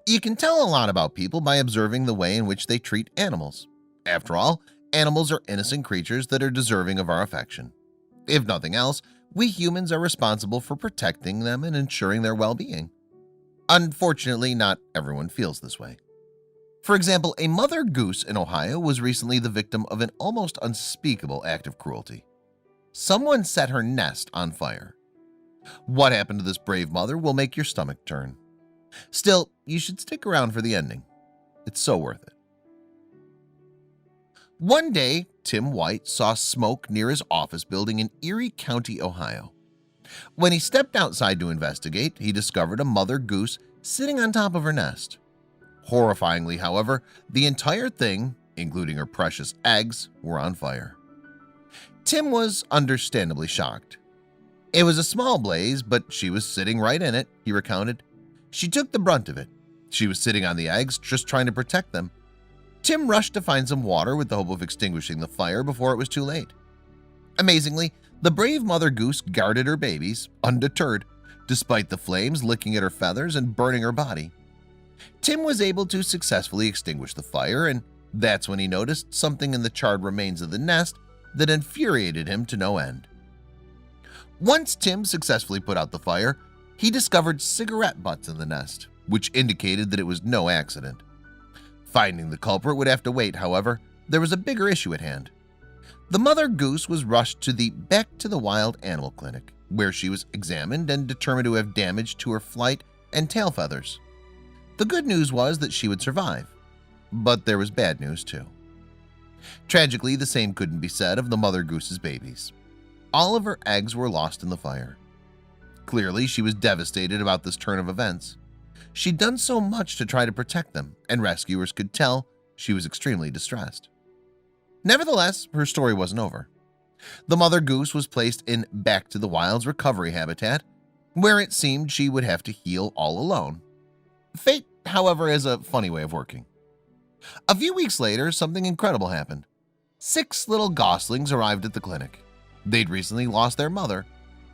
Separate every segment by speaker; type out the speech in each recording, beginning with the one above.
Speaker 1: You can tell a lot about people by observing the way in which they treat animals. After all, animals are innocent creatures that are deserving of our affection. If nothing else, we humans are responsible for protecting them and ensuring their well-being. Unfortunately, not everyone feels this way. For example, a mother goose in Ohio was recently the victim of an almost unspeakable act of cruelty. Someone set her nest on fire. What happened to this brave mother will make your stomach turn. Still, you should stick around for the ending. It's so worth it. One day, Tim White saw smoke near his office building in Erie County, Ohio. When he stepped outside to investigate, he discovered a mother goose sitting on top of her nest. Horrifyingly, however, the entire thing, including her precious eggs, were on fire. Tim was understandably shocked. It was a small blaze, but she was sitting right in it, he recounted. She took the brunt of it. She was sitting on the eggs, just trying to protect them. Tim rushed to find some water with the hope of extinguishing the fire before it was too late. Amazingly, the brave mother goose guarded her babies, undeterred, despite the flames licking at her feathers and burning her body. Tim was able to successfully extinguish the fire, and that's when he noticed something in the charred remains of the nest that infuriated him to no end. Once Tim successfully put out the fire, he discovered cigarette butts in the nest, which indicated that it was no accident. Finding the culprit would have to wait, however. There was a bigger issue at hand. The mother goose was rushed to the Back to the Wild Animal Clinic, where she was examined and determined to have damage to her flight and tail feathers. The good news was that she would survive, but there was bad news too. Tragically, the same couldn't be said of the mother goose's babies. All of her eggs were lost in the fire. Clearly, she was devastated about this turn of events. She'd done so much to try to protect them, and rescuers could tell she was extremely distressed. Nevertheless, her story wasn't over. The mother goose was placed in Back to the Wild's recovery habitat, where it seemed she would have to heal all alone. Fate, however, has a funny way of working. A few weeks later, something incredible happened. 6 little goslings arrived at the clinic. They'd recently lost their mother,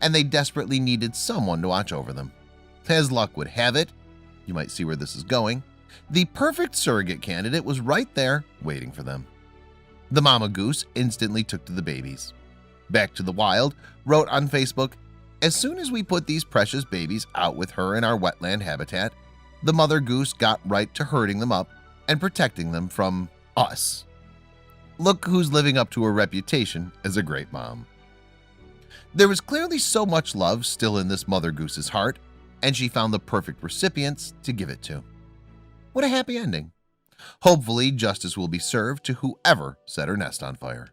Speaker 1: and they desperately needed someone to watch over them. As luck would have it, you might see where this is going, the perfect surrogate candidate was right there waiting for them. The mama goose instantly took to the babies. Back to the Wild wrote on Facebook, "As soon as we put these precious babies out with her in our wetland habitat, the mother goose got right to herding them up and protecting them from us. Look who's living up to her reputation as a great mom." There was clearly so much love still in this mother goose's heart, and she found the perfect recipients to give it to. What a happy ending. Hopefully, justice will be served to whoever set her nest on fire.